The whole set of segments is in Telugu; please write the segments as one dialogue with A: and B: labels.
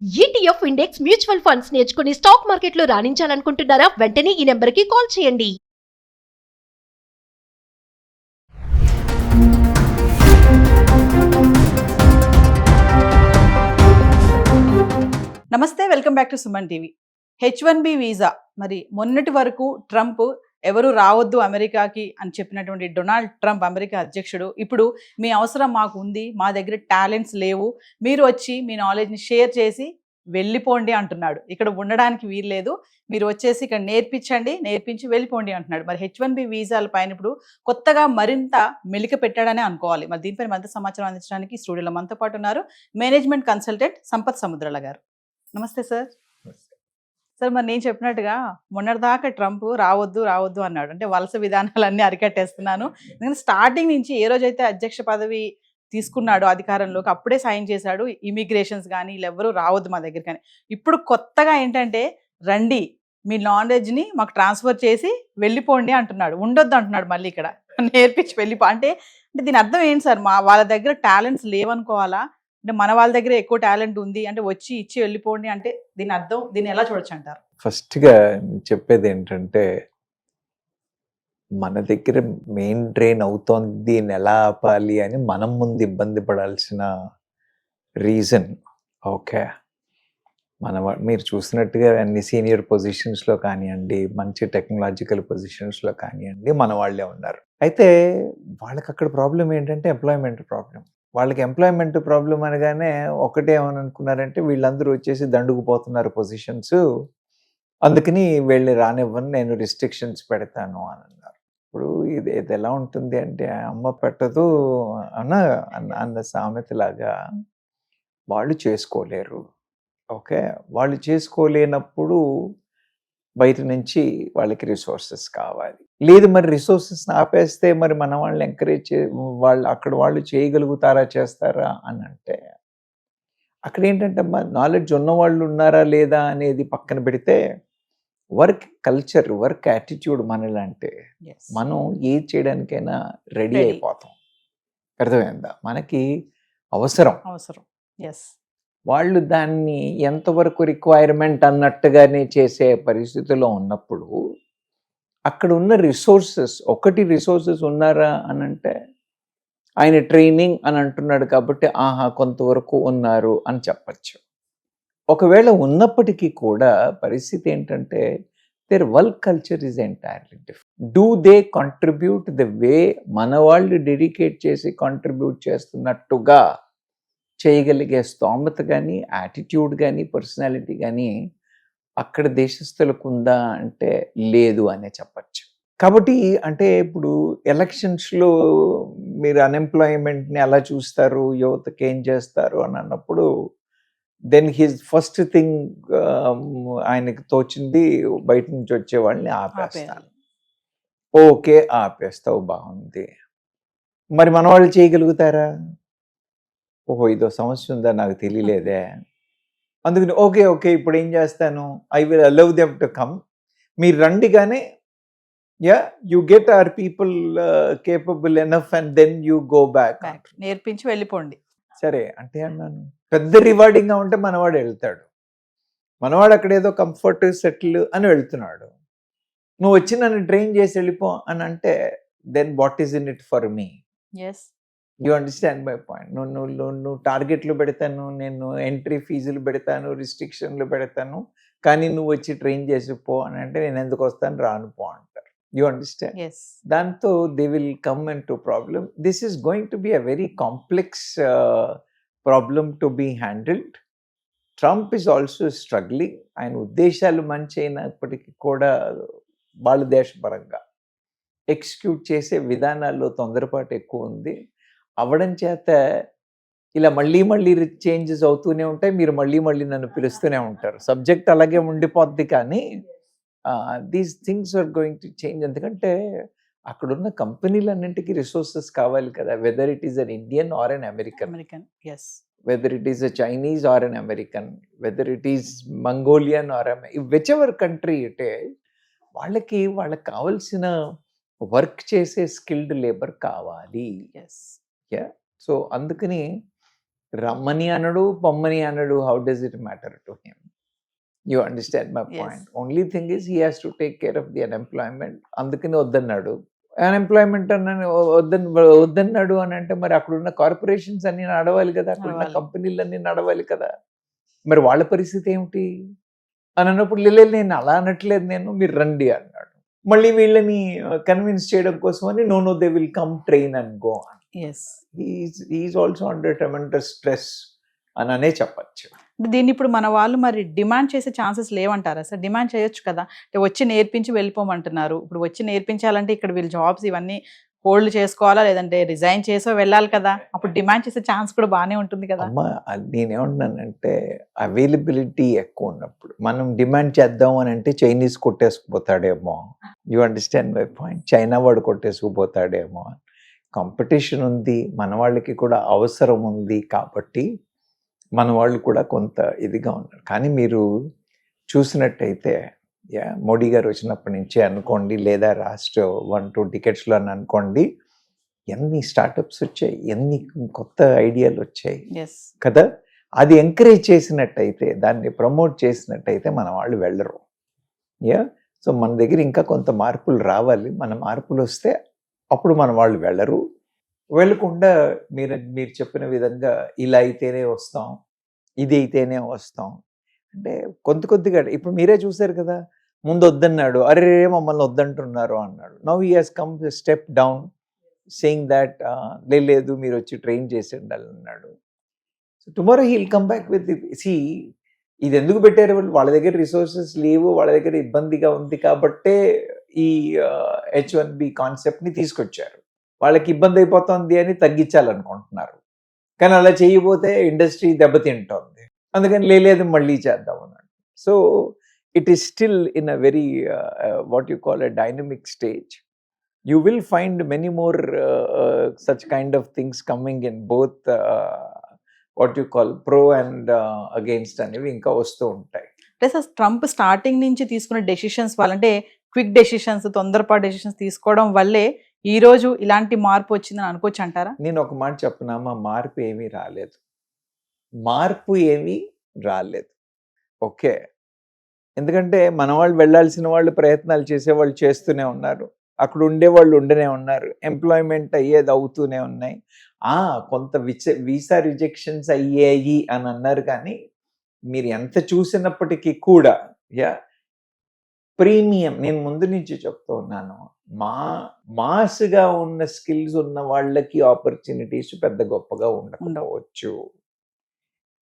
A: ఈటీఎఫ్ ఇండెక్స్ మ్యూచువల్ ఫండ్స్ నేర్చుకుని స్టాక్ మార్కెట్లో రాణించాలనుకుంటున్నారా? వెంటనే ఈ నెంబర్కి కాల్ చేయండి.
B: నమస్తే, welcome back to Suman TV. H1B visa మరి మొన్నటి వరకు ట్రంప్ ఎవరు రావద్దు అమెరికాకి అని చెప్పినటువంటి డొనాల్డ్ ట్రంప్ అమెరికా అధ్యక్షుడు ఇప్పుడు మీ అవసరం మాకు ఉంది, మా దగ్గర టాలెంట్స్ లేవు, మీరు వచ్చి మీ నాలెడ్జ్ని షేర్ చేసి వెళ్ళిపోండి అంటున్నాడు. ఇక్కడ ఉండడానికి వీల్లేదు, మీరు వచ్చేసి ఇక్కడ నేర్పించి వెళ్ళిపోండి అంటున్నాడు. మరి H1B వీసాల పైన ఇప్పుడు కొత్తగా మరింత మెలిక పెట్టాడనే అనుకోవాలి. మరి దీనిపైన మరింత సమాచారం అందించడానికి స్టూడియోలో మనతో పాటు ఉన్నారు మేనేజ్మెంట్ కన్సల్టెంట్ సంపత్ సముద్రాల గారు. నమస్తే సార్. సార్, మరి నేను చెప్పినట్టుగా మొన్నటిదాకా ట్రంప్ రావద్దు అన్నాడు, అంటే వలస విధానాలన్నీ అరికట్టేస్తున్నాను. ఎందుకంటే స్టార్టింగ్ నుంచి ఏ రోజైతే అధ్యక్ష పదవి తీసుకున్నాడు అధికారంలోకి అప్పుడే సైన్ చేశాడు, ఇమిగ్రేషన్స్ కానీ వీళ్ళెవ్వరూ రావద్దు మా దగ్గర కానీ. ఇప్పుడు కొత్తగా ఏంటంటే రండి, మీ నాలెడ్జ్ని మాకు ట్రాన్స్ఫర్ చేసి వెళ్ళిపోండి అంటున్నాడు, ఉండొద్దు అంటున్నాడు మళ్ళీ ఇక్కడ నేర్పించి వెళ్ళిపో అంటే దీని అర్థం ఏంటి సార్? వాళ్ళ దగ్గర టాలెంట్స్ లేవనుకోవాలా, అంటే మన వాళ్ళ దగ్గర ఎక్కువ టాలెంట్ ఉంది అంటే వచ్చి ఇచ్చి వెళ్ళిపోండి అంటే దీని అర్థం, దీన్ని ఎలా చూడొచ్చు అంటారు?
C: ఫస్ట్గా చెప్పేది ఏంటంటే, మన దగ్గర మెయిన్ డ్రైన్ అవుతోంది, దీన్ని ఎలా ఆపాలి అని మనం ముందు ఇబ్బంది పడాల్సిన రీజన్ ఓకే. మీరు చూసినట్టుగా అన్ని సీనియర్ పొజిషన్స్లో కానివ్వండి, మంచి టెక్నాలజికల్ పొజిషన్స్లో కానివ్వండి, మన వాళ్ళే ఉన్నారు. అయితే వాళ్ళకి అక్కడ ప్రాబ్లం ఏంటంటే ఎంప్లాయ్మెంట్ ప్రాబ్లం. వాళ్ళకి ఎంప్లాయ్మెంట్ ప్రాబ్లం అనగానే ఒకటే ఏమని అనుకున్నారంటే, వీళ్ళందరూ వచ్చేసి దండుకుపోతున్నారు పొజిషన్స్, అందుకని వీళ్ళని రానివ్వని, నేను రిస్ట్రిక్షన్స్ పెడతాను అని అన్నారు. ఇప్పుడు ఇది ఎలా ఉంటుంది అంటే, అమ్మ పెట్టదు అన్న సామెతలాగా వాళ్ళు చేసుకోలేరు. ఓకే, వాళ్ళు చేసుకోలేనప్పుడు బయట నుంచి వాళ్ళకి రిసోర్సెస్ కావాలి. లేదు, మరి రిసోర్సెస్ని ఆపేస్తే మరి మన వాళ్ళని ఎంకరేజ్ వాళ్ళు చేయగలుగుతారా, చేస్తారా అని అంటే, అక్కడ ఏంటంటే నాలెడ్జ్ ఉన్నవాళ్ళు ఉన్నారా లేదా అనేది పక్కన పెడితే, వర్క్ కల్చర్, వర్క్ యాటిట్యూడ్ మనలాంటి మనం ఏది చేయడానికైనా రెడీ అయిపోతాం. అర్థమైందా? మనకి అవసరం. వాళ్ళు దాన్ని ఎంతవరకు రిక్వైర్మెంట్ అన్నట్టుగానే చేసే పరిస్థితిలో ఉన్నప్పుడు, అక్కడ ఉన్న రిసోర్సెస్ ఉన్నారా అని అంటే, ఆయన ట్రైనింగ్ అని అంటున్నాడు కాబట్టి కొంతవరకు ఉన్నారు అని చెప్పచ్చు. ఒకవేళ ఉన్నప్పటికీ కూడా పరిస్థితి ఏంటంటే, their work culture is entirely different. Do they contribute the way మన వాళ్ళు డెడికేట్ చేసి కాంట్రిబ్యూట్ చేస్తున్నట్టుగా చేయగలిగే స్తోమత కానీ, యాటిట్యూడ్ కానీ, పర్సనాలిటీ కానీ అక్కడ దేశస్తులకు ఉందా అంటే లేదు అనే చెప్పచ్చు. కాబట్టి అంటే ఇప్పుడు ఎలక్షన్స్లో మీరు అన్ఎంప్లాయ్మెంట్ని ఎలా చూస్తారు, యువతకి ఏం చేస్తారు అని అన్నప్పుడు, దెన్ హిజ్ ఫస్ట్ థింగ్ ఆయనకి తోచింది బయట నుంచి వచ్చే వాళ్ళని ఆపేస్తాను. ఓకే, ఆపేస్తావు, బాగుంది. మరి మన వాళ్ళు చేయగలుగుతారా? ఓహో, ఇదో సమస్య ఉందా, నాకు తెలియలేదే. అందుకని ఓకే ఇప్పుడు ఏం చేస్తాను, I will allow them to come, మీరు రండిగానే you get our people capable enough and then you go back,
B: నేర్పించి వెళ్ళిపోండి.
C: సరే అంటే అన్నాను, పెద్ద రివార్డింగ్గా ఉంటే మనవాడు వెళ్తాడు. మనవాడు అక్కడ ఏదో కంఫర్ట్ సెటిల్ అని వెళ్తున్నాడు. నువ్వు వచ్చి నన్ను ట్రైన్ చేసి వెళ్ళిపో అని అంటే, then what is in it for me? You understand my point? నువ్వు టార్గెట్లు పెడతాను, నేను ఎంట్రీ ఫీజులు పెడతాను, రిస్ట్రిక్షన్లు పెడతాను, కానీ నువ్వు వచ్చి ట్రైన్ చేసి పో అని అంటే, నేను ఎందుకు వస్తాను, రాను పో అంటారు. You understand? దాంతో they will come into problem. This is going to be a very complex problem to be handled. Trump is also struggling. ఆయన ఉద్దేశాలు మంచి అయినప్పటికీ కూడా వాళ్ళ దేశపరంగా ఎగ్జిక్యూట్ చేసే విధానాల్లో తొందరపాటు ఎక్కువ ఉంది. అవడం చేత ఇలా మళ్ళీ చేంజెస్ అవుతూనే ఉంటాయి, మీరు మళ్ళీ నన్ను పిలుస్తూనే ఉంటారు. సబ్జెక్ట్ అలాగే ఉండిపోద్ది, కానీ these things are going to change. ఎందుకంటే అక్కడున్న కంపెనీలన్నింటికి రిసోర్సెస్ కావాలి కదా, whether it is an Indian or an American, whether it is a Chinese or an American, whether it is Mongolian or whichever country it is, వాళ్ళకి కావాల్సిన వర్క్ చేసే స్కిల్డ్ లేబర్ కావాలి. సో అందుకని రమ్మని అనడు, పొమ్మని అనడు. How does it matter to him? You understand my
B: Yes.
C: Point. Only thing is he has to take care of the unemployment. అందుకని వద్దన్నాడు. అన్ఎంప్లాయ్మెంట్ వద్దన్నాడు అని అంటే మరి అక్కడున్న కార్పొరేషన్స్ అన్ని నడవాలి కదా, అక్కడున్న
B: నడవాలి.
C: కంపెనీలన్నీ నడవాలి కదా. మరి వాళ్ళ పరిస్థితి ఏమిటి అని అన్నప్పుడు లేదు నేను అలా అనట్లేదు, నేను మీరు రండి అన్నాడు. మళ్ళీ వీళ్ళని కన్విన్స్ చేయడం కోసం అని no they will come train and go అని.
B: Yes.
C: Is also under tremendous stress అని అనే చెప్పచ్చు.
B: దీన్ని ఇప్పుడు మన వాళ్ళు మరి డిమాండ్ చేసే ఛాన్సెస్ లేవంటారా సార్? డిమాండ్ చేయొచ్చు కదా, అంటే వచ్చి నేర్పించి వెళ్ళిపోమంటున్నారు. ఇప్పుడు వచ్చి నేర్పించాలంటే ఇక్కడ వీళ్ళు జాబ్స్ ఇవన్నీ హోల్డ్ చేసుకోవాలా, లేదంటే రిజైన్ చేసో వెళ్ళాలి కదా. అప్పుడు డిమాండ్ చేసే ఛాన్స్ కూడా బాగానే ఉంటుంది కదా.
C: అమ్మ నేనేమన్నానంటే అవైలబిలిటీ ఎక్కువ ఉన్నప్పుడు మనం డిమాండ్ చేద్దాం అని అంటే చైనీస్ కొట్టేసుకుపోతాడేమో. You understand my point? China వాడు కొట్టేసుకుపోతాడేమో. కాంపిటీషన్ ఉంది, మన వాళ్ళకి కూడా అవసరం ఉంది కాబట్టి మన వాళ్ళు కూడా కొంత ఇదిగా ఉన్నారు. కానీ మీరు చూసినట్టయితే మోడీ గారు వచ్చినప్పటి నుంచి అనుకోండి, లేదా లాస్ట్ 1-2 decades-లో అని అనుకోండి, ఎన్ని స్టార్టప్స్ వచ్చాయి, ఎన్ని కొత్త ఐడియాలు వచ్చాయి
B: ఎస్
C: కదా. అది ఎంకరేజ్ చేసినట్టయితే, దాన్ని ప్రమోట్ చేసినట్టయితే మన వాళ్ళు వెళ్ళరు. సో మన దగ్గర ఇంకా కొంత మార్పులు రావాలి. మన మార్పులు వస్తే అప్పుడు మన వాళ్ళు వెళ్ళరు. వెళ్ళకుండా మీరు చెప్పిన విధంగా ఇలా అయితేనే వస్తాం, ఇది అయితేనే వస్తాం అంటే కొద్దిగా ఇప్పుడు మీరే చూసారు కదా, ముందు వద్దన్నాడు, అరే మమ్మల్ని వద్దంటున్నారు అన్నాడు. Now he has come step down saying that లేదు మీరు వచ్చి ట్రైన్ చేసి ఉండాలి అన్నాడు. So tomorrow he will come back with see ఇది ఎందుకు పెట్టారు వాళ్ళు? వాళ్ళ దగ్గర రిసోర్సెస్ లేవు, వాళ్ళ దగ్గర ఇబ్బందిగా ఉంది కాబట్టే ఈ H1B కాన్సెప్ట్ని తీసుకొచ్చారు. వాళ్ళకి ఇబ్బంది అయిపోతుంది అని తగ్గించాలనుకుంటున్నారు. కానీ అలా చేయబోతే ఇండస్ట్రీ దెబ్బతింటోంది. అందుకని లేదు మళ్ళీ చేద్దాం అన్నాడు. So it is still in a very what you call a dynamic stage. You will find many more such kind of things coming in both what you call pro and against అనేవి ఇంకా వస్తూ ఉంటాయి.
B: అంటే సార్ ట్రంప్ స్టార్టింగ్ నుంచి తీసుకున్న డెసిషన్స్ వల్ల, అంటే క్విక్ డెసిషన్స్, తొందరపాటు డెసిషన్స్ తీసుకోవడం వల్లే ఈ రోజు ఇలాంటి మార్పు వచ్చిందని అనుకోవచ్చు అంటారా?
C: నేను ఒక మాట చెప్తున్నామా, మార్పు ఏమీ రాలేదు. ఓకే, ఎందుకంటే మన వాళ్ళు వెళ్ళాల్సిన వాళ్ళు ప్రయత్నాలు చేసేవాళ్ళు చేస్తూనే ఉన్నారు, అక్కడ ఉండేవాళ్ళు ఉండనే ఉన్నారు, ఎంప్లాయ్మెంట్ అయ్యేది అవుతూనే ఉన్నాయి. కొంత వీసా రిజెక్షన్స్ అయ్యాయి అని అన్నారు. కానీ మీరు ఎంత చూసినప్పటికీ కూడా ప్రీమియం, నేను ముందు నుంచి చెప్తూ ఉన్నాను, మాస్గా ఉన్న స్కిల్స్ ఉన్న వాళ్ళకి ఆపర్చునిటీస్ పెద్ద గొప్పగా ఉండకపోవచ్చు.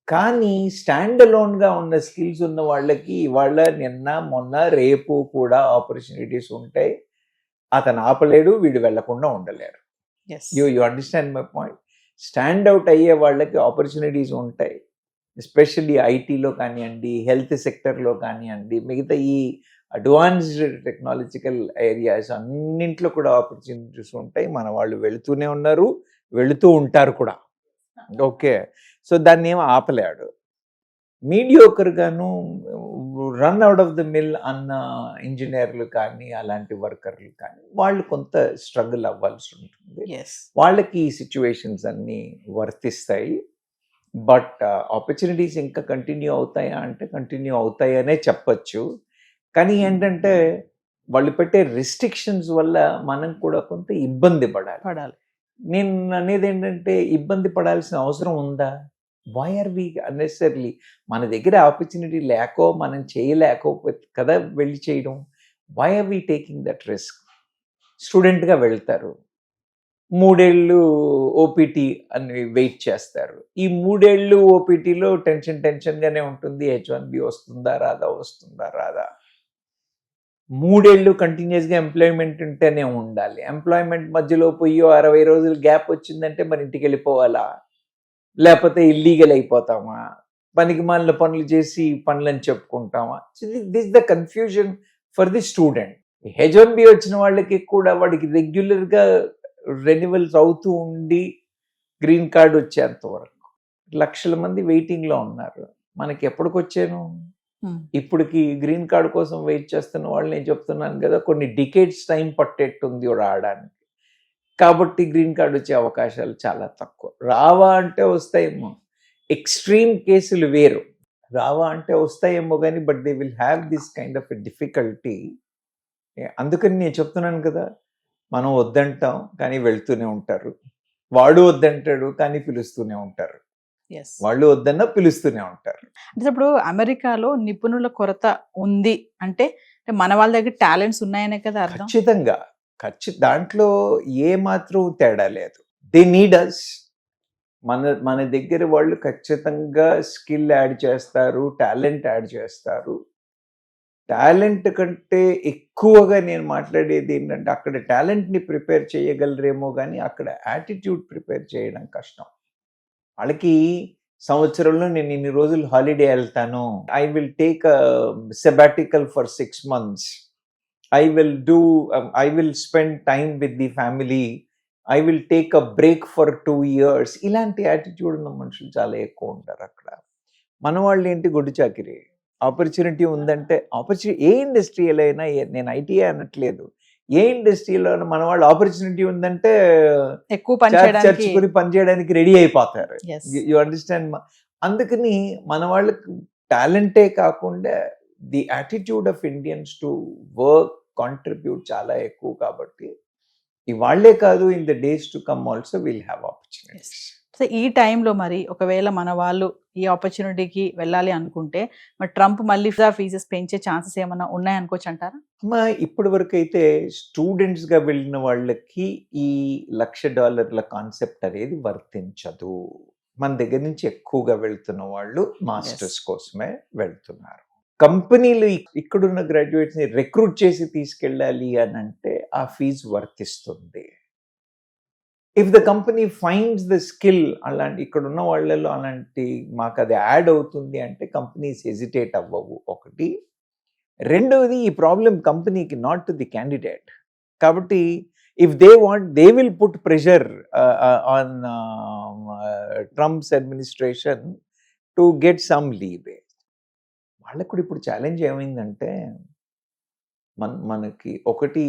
C: కానీ స్టాండ్ అలోన్గా ఉన్న స్కిల్స్ ఉన్న వాళ్ళకి ఇవాళ, నిన్న, మొన్న, రేపు కూడా ఆపర్చునిటీస్ ఉంటాయి. అతను ఆపలేడు, వీడు వెళ్లకుండా ఉండలేరు. You understand my point? Stand out అయ్యే వాళ్ళకి ఆపర్చునిటీస్ ఉంటాయి. ఎస్పెషల్లీ ఐటీలో కానివ్వండి, హెల్త్ సెక్టర్లో కానివ్వండి, మిగతా ఈ అడ్వాన్స్డ్ టెక్నాలజికల్ ఏరియాస్ అన్నింట్లో కూడా ఆపర్చునిటీస్ ఉంటాయి. మన వాళ్ళు వెళుతూనే ఉన్నారు, వెళుతూ ఉంటారు కూడా. ఓకే, సో దాన్ని ఏమో ఆపలేడు. మీడియోకర్గాను run out of the mill అన్న ఇంజనీర్లు కానీ, అలాంటి వర్కర్లు కానీ, వాళ్ళు కొంత స్ట్రగుల్ అవ్వాల్సి ఉంటుంది. వాళ్ళకి ఈ సిచ్యువేషన్స్ అన్నీ వర్తిస్తాయి. బట్ ఆపర్చునిటీస్ ఇంకా కంటిన్యూ అవుతాయా అంటే కంటిన్యూ అవుతాయనే చెప్పచ్చు. కానీ ఏంటంటే వాళ్ళు పెట్టే రిస్ట్రిక్షన్స్ వల్ల మనం కూడా కొంత ఇబ్బంది పడాలి. నేను అనేది ఏంటంటే, ఇబ్బంది పడాల్సిన అవసరం ఉందా? Why are we unnecessarily? మన దగ్గర ఆపర్చునిటీ లేకో, మనం చేయలేకపోతే కదా వెళ్ళి చేయడం. Why are we taking that risk? స్టూడెంట్గా వెళ్తారు, 3 ఏళ్ళు ఓపీటీ అని వెయిట్ చేస్తారు. ఈ 3 ఏళ్ళు ఓపీటీలో టెన్షన్గానే ఉంటుంది. H1B వస్తుందా రాదా. 3 ఏళ్ళు కంటిన్యూస్గా ఎంప్లాయ్మెంట్ ఉంటేనే ఉండాలి. ఎంప్లాయ్మెంట్ మధ్యలో పోయి 60 రోజులు గ్యాప్ వచ్చిందంటే మరి ఇంటికి వెళ్ళిపోవాలా, లేకపోతే ఇల్లీగల్ అయిపోతామా, పనికి మాలిన పనులు చేసి పనులని చెప్పుకుంటామా? This the confusion for the student. H1B వచ్చిన వాళ్ళకి కూడా వాడికి రెగ్యులర్గా రెన్యువల్స్ అవుతూ ఉండి గ్రీన్ కార్డ్ వచ్చేంత వరకు లక్షల మంది వెయిటింగ్లో ఉన్నారు. మనకి ఎప్పటికొచ్చాను? ఇప్పటికి గ్రీన్ కార్డ్ కోసం వెయిట్ చేస్తున్న వాళ్ళు, నేను చెప్తున్నాను కదా, కొన్ని డికేడ్స్ టైం పట్టేట్టుంది రావడానికి. కాబట్టి గ్రీన్ కార్డ్ వచ్చే అవకాశాలు చాలా తక్కువ. రావా అంటే వస్తాయేమో, ఎక్స్ట్రీమ్ కేసులు వేరు, రావా అంటే వస్తాయేమో కానీ but they will have this kind of difficulty. అందుకని నేను చెప్తున్నాను కదా, మనం వద్దంటాం కానీ వెళ్తూనే ఉంటారు, వాడు వద్దంటాడు కానీ పిలుస్తూనే ఉంటారు,
B: ఎస్.
C: వాళ్ళు వద్దన్నా పిలుస్తూనే ఉంటారు.
B: అంటే ఇప్పుడు అమెరికాలో నిపుణుల కొరత ఉంది అంటే మన వాళ్ళ దగ్గర టాలెంట్స్ ఉన్నాయనే కదా అర్థం.
C: ఖచ్చితంగా దాంట్లో ఏ మాత్రం తేడా లేదు. దే నీడ్ అస్. మన దగ్గర వాళ్ళు ఖచ్చితంగా స్కిల్ యాడ్ చేస్తారు, టాలెంట్ యాడ్ చేస్తారు. టాలెంట్ కంటే ఎక్కువగా నేను మాట్లాడేది ఏంటంటే అక్కడ టాలెంట్ని ప్రిపేర్ చేయగలరేమో కానీ అక్కడ యాటిట్యూడ్ ప్రిపేర్ చేయడం కష్టం. వాళ్ళకి సంవత్సరంలో నేను ఇన్ని రోజులు హాలిడే వెళ్తాను, I will take sabbatical for 6 months, I will spend time with the family, I will take a break for 2 years. ఇలాంటి యాటిట్యూడ్ ఉన్న మనుషులు చాలా ఎక్కువ ఉంటారు అక్కడ. మన వాళ్ళు ఏంటి, గొడ్డు చాకిరి. ఆపర్చునిటీ ఉందంటే ఏ ఇండస్ట్రీలో అయినా, నేను ఐటీఐ అనట్లేదు, ఏ ఇండస్ట్రీలో మన వాళ్ళు ఆపర్చునిటీ ఉందంటే
B: ఎక్కువ
C: చర్చుకుని పనిచేయడానికి రెడీ అయిపోతారు. You understand. అందుకని మన వాళ్ళకి టాలెంటే కాకుండా the attitude of Indians to work, contribute చాలా ఎక్కువ. కాబట్టి ఇవాళ్లే కాదు, in the days to come also will have opportunities.
B: So ఈ టైంలో మరి ఒకవేళ మన వాళ్ళు ఈ ఆపర్చునిటీకి వెళ్ళాలి అనుకుంటే మరి ట్రంప్ మళ్ళీ ఫీజెస్ పెంచే ఛాన్సెస్ ఏమైనా ఉన్నాయనుకోవచ్చు అంటారా?
C: ఇప్పటి వరకు అయితే స్టూడెంట్స్ గా వెళ్ళిన వాళ్ళకి ఈ $1,00,000 కాన్సెప్ట్ అనేది వర్తించదు. మన దగ్గర నుంచి ఎక్కువగా వెళ్తున్న వాళ్ళు మాస్టర్స్ కోసమే వెళ్తున్నారు. కంపెనీలు ఇక్కడున్న గ్రాడ్యుయేట్స్ ని రిక్రూట్ చేసి తీసుకెళ్ళాలి అని అంటే ఆ ఫీజు వర్తిస్తుంది. If the company finds the skill, అలాంటి ఇక్కడ ఉన్న వాళ్ళలో అలాంటి మాకు అది యాడ్ అవుతుంది అంటే కంపెనీస్ హెజిటేట్ అవ్వవు. ఒకటి. రెండవది, ఈ ప్రాబ్లం కంపెనీకి, నాట్ టు ది క్యాండిడేట్. కాబట్టి if they want, they will put pressure on Trump's administration to get some leeway. వాళ్ళకు కూడా ఇప్పుడు ఛాలెంజ్ ఏమైందంటే, మనకి ఒకటి,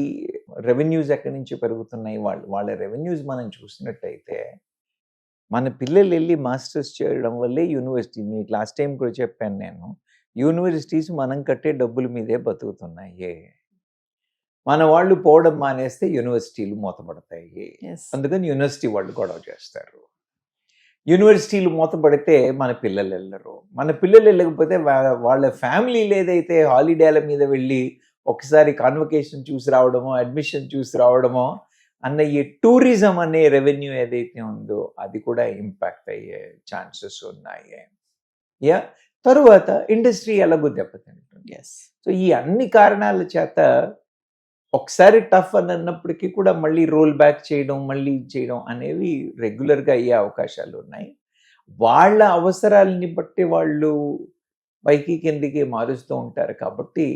C: రెవెన్యూస్ ఎక్కడి నుంచి పెరుగుతున్నాయి, వాళ్ళ రెవెన్యూస్ మనం చూసినట్టయితే, మన పిల్లలు వెళ్ళి మాస్టర్స్ చేయడం వల్లే యూనివర్సిటీ, మీకు లాస్ట్ టైం కూడా చెప్పాను నేను, యూనివర్సిటీస్ మనం కట్టే డబ్బుల మీదే బతుకుతున్నాయి. మన వాళ్ళు పోవడం మానేస్తే యూనివర్సిటీలు మూతపడతాయి. అందుకని యూనివర్సిటీ వాళ్ళు గొడవ చేస్తారు. యూనివర్సిటీలు మూతపడితే మన పిల్లలు వెళ్ళరు. మన పిల్లలు వెళ్ళకపోతే వాళ్ళ ఫ్యామిలీలు ఏదైతే హాలిడేల మీద వెళ్ళి ఒకసారి కాన్వకేషన్ చూసి రావడమో, అడ్మిషన్ చూసి రావడమో అన్న ఈ టూరిజం అనే రెవెన్యూ ఏదైతే ఉందో అది కూడా ఇంపాక్ట్ అయ్యే ఛాన్సెస్ ఉన్నాయి. తరువాత ఇండస్ట్రీ ఎలాగో దెబ్బతింటుంది. సో ఈ అన్ని కారణాల చేత ఒకసారి టఫ్ అని అన్నప్పటికీ కూడా మళ్ళీ రోల్ బ్యాక్ చేయడం, మళ్ళీ చేయడం అనేవి రెగ్యులర్గా అయ్యే అవకాశాలు ఉన్నాయి. వాళ్ళ అవసరాలని బట్టి వాళ్ళు పైకి కిందికి మారుస్తూ ఉంటారు. కాబట్టి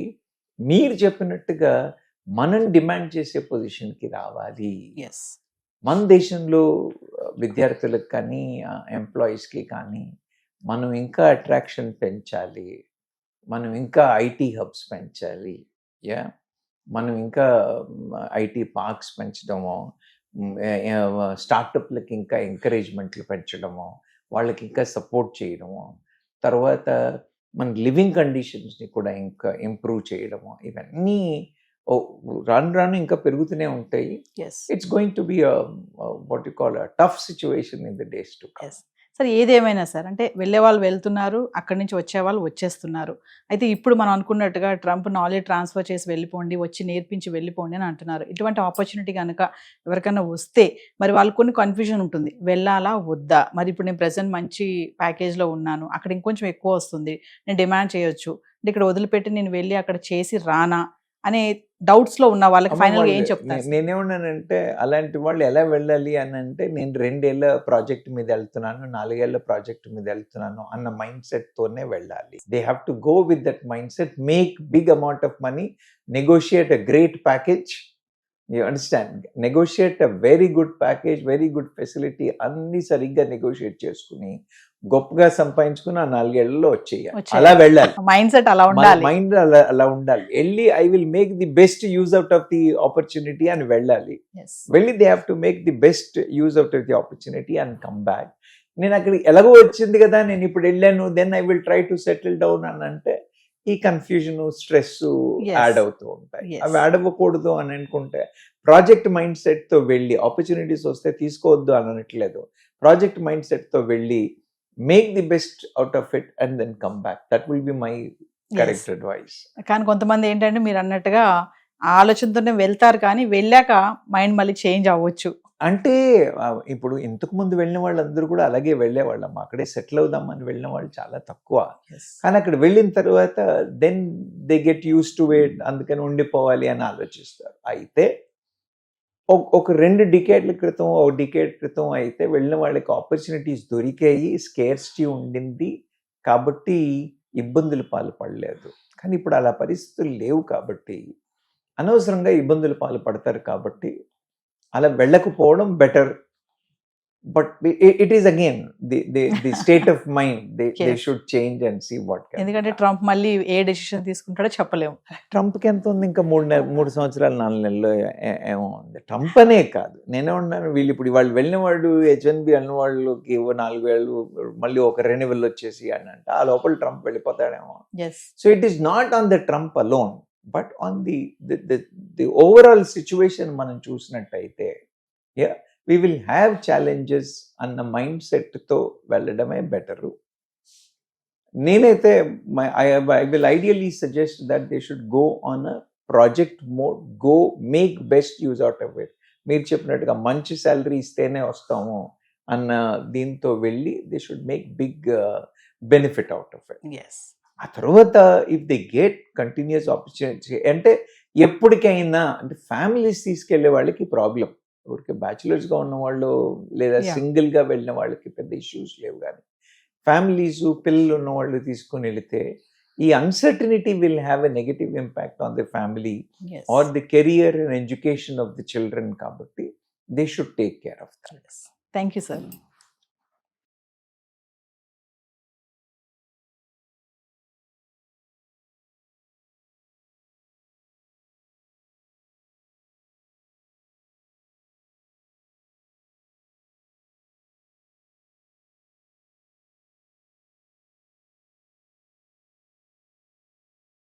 C: మీరు చెప్పినట్టుగా మనం డిమాండ్ చేసే పొజిషన్కి రావాలి. మన దేశంలో విద్యార్థులకు కానీ ఎంప్లాయీస్కి కానీ మనం ఇంకా అట్రాక్షన్ పెంచాలి, మనం ఇంకా ఐటీ హబ్స్ పెంచాలి, మనం ఇంకా ఐటీ పార్క్స్ పెంచడము, స్టార్టప్లకి ఇంకా ఎంకరేజ్మెంట్లు పెంచడము, వాళ్ళకి ఇంకా సపోర్ట్ చేయడము, తర్వాత మన లివింగ్ కండిషన్స్ని కూడా ఇంకా ఇంప్రూవ్ చేయడము, ఇవన్నీ రాను ఇంకా పెరుగుతూనే ఉంటాయి. It's going to be what you call tough situation in the days to come.
B: Sir ఏదేమైనా సార్, అంటే వెళ్ళే వాళ్ళు వెళ్తున్నారు, అక్కడి నుంచి వచ్చే వాళ్ళు వచ్చేస్తున్నారు. అయితే ఇప్పుడు మనం అనుకున్నట్టుగా ట్రంప్ నాలెడ్జ్ ట్రాన్స్ఫర్ చేసి వెళ్ళిపోండి, వచ్చి నేర్పించి వెళ్ళిపోండి అని అంటున్నారు. ఇటువంటి ఆపర్చునిటీ కనుక ఎవరికైనా వస్తే మరి వాళ్ళకి కొన్ని కన్ఫ్యూజన్ ఉంటుంది, వెళ్ళాలా వద్దా, మరి ఇప్పుడు నేను ప్రెసెంట్ మంచి ప్యాకేజ్లో ఉన్నాను, అక్కడ ఇంకొంచెం ఎక్కువ వస్తుంది, నేను డిమాండ్ చేయొచ్చు, అంటే ఇక్కడ వదిలిపెట్టి నేను వెళ్ళి అక్కడ చేసి రానా అనే డౌట్స్ లో ఉన్న వాళ్ళకి ఫైనల్ గా ఏం చెప్తారు?
C: నేనేమన్నానంటే, అలాంటి వాళ్ళు ఎలా వెళ్ళాలి అని అంటే, నేను 2 ఏళ్ల ప్రాజెక్ట్ మీద వెళ్తున్నాను, 4 ఏళ్ల ప్రాజెక్ట్ మీద వెళ్తున్నాను అన్న మైండ్ సెట్ తోనే వెళ్ళాలి. They have to go with that mind set, make big amount of money, negotiate a great package, you understand, negotiate a very good package, very good facility, అన్ని సరిగ్గా నెగోషియేట్ చేసుకుని గొప్పగా సంపాదించుకుని ఆ 4 ఏళ్లలో వచ్చేయాలి. అలా వెళ్ళాలి.
B: మైండ్ సెట్ అలా ఉండాలి,
C: మైండ్ అలా ఉండాలి. వెళ్ళి I will make the best use out of the opportunity అని వెళ్ళాలి. వెళ్ళి they have to make the best use out of the opportunity and come back. నేను అక్కడికి ఎలాగో వచ్చింది కదా, నేను ఇప్పుడు వెళ్ళాను, then I will try to settle down అని అంటే ఈ కన్ఫ్యూజన్, స్ట్రెస్
B: Yes.
C: యాడ్ అవుతూ ఉంటాయి.
B: Yes.
C: అవి యాడ్ అవ్వకూడదు అని అనుకుంటే ప్రాజెక్ట్ మైండ్ సెట్ తో వెళ్ళి, ఆపర్చునిటీస్ వస్తే తీసుకోవద్దు అని అనట్లేదు, ప్రాజెక్ట్ మైండ్ సెట్ తో వెళ్ళి make the best out of it and then come back. That will be my correct advice.
B: కానీ కొంతమంది ఏంటంటే మీరు అన్నట్టుగా ఆ ఆలోచనతోనే వెళ్తారు, కానీ వెళ్ళాక మైండ్ మళ్ళీ చేంజ్ అవ్వచ్చు.
C: అంటే ఇప్పుడు ఇంతకు ముందు వెళ్ళిన వాళ్ళందరూ కూడా అలాగే వెళ్ళేవాళ్ళం, అక్కడే సెటిల్ అవుదామని వెళ్ళిన వాళ్ళు చాలా తక్కువ. కానీ అక్కడ వెళ్ళిన తర్వాత then they get use to it, అందుకని ఉండిపోవాలి అని ఆలోచిస్తారు. అయితే ఒక 2 డికేడ్ల క్రితం, ఒక డికేడ్ క్రితం అయితే వెళ్ళిన వాళ్ళకి ఆపర్చునిటీస్ దొరికాయి, స్కేర్సిటీ ఉండింది కాబట్టి ఇబ్బందులు పాల్పడలేదు. కానీ ఇప్పుడు అలా పరిస్థితులు లేవు కాబట్టి అనవసరంగా ఇబ్బందులు పాల్పడతారు. కాబట్టి అలా వెళ్ళకపోవడం better. But it is again the state of mind, they
B: Yes.
C: Should change and see what.
B: ఎందుకంటే ట్రంప్ మళ్ళీ ఏ డెసిషన్ తీసుకుంటాడో చెప్పలేము.
C: ట్రంప్కి ఎంత ఉంది, ఇంకా 3 సంవత్సరాలు 4 నెలలు ఏమో ఉంది. ట్రంప్ అనే కాదు, నేనే ఉన్నాను, వీళ్ళు ఇప్పుడు వాళ్ళు వెళ్ళిన వాళ్ళు H1B అన్న వాళ్ళకి 4 ఏళ్ళు మళ్ళీ ఒక రెన్యువల్ వచ్చేసి అని అంటే ఆ లోపల ట్రంప్ వెళ్ళిపోతాడేమో.
B: Yes,
C: so it is not on the Trump alone, but on the overall situation మనం చూసినట్టయితే we will have challenges అన్న మైండ్ సెట్తో వెళ్ళడమే బెటరు. నేనైతే I will ideally suggest that they should go on a project mode, go make best use out of it. మీరు చెప్పినట్టుగా మంచి శాలరీ ఇస్తేనే వస్తాము అన్న దీంతో వెళ్ళి they should make big benefit out of it.
B: Yes.
C: ఆ తర్వాత if they get continuous opportunity అంటే ఎప్పటికైనా, అంటే ఫ్యామిలీస్ తీసుకెళ్లే వాళ్ళకి ప్రాబ్లం, ఊరికే బ్యాచులర్స్గా ఉన్న వాళ్ళు లేదా
B: Yeah.
C: సింగిల్గా వెళ్ళిన వాళ్ళకి పెద్ద ఇష్యూస్ లేవు. కానీ ఫ్యామిలీస్, పిల్లలు ఉన్న వాళ్ళు తీసుకుని వెళితే ఈ uncertainty will have a negative impact on the family or the career and education of the children. కాబట్టి they should take care of that.
B: Thank you sir.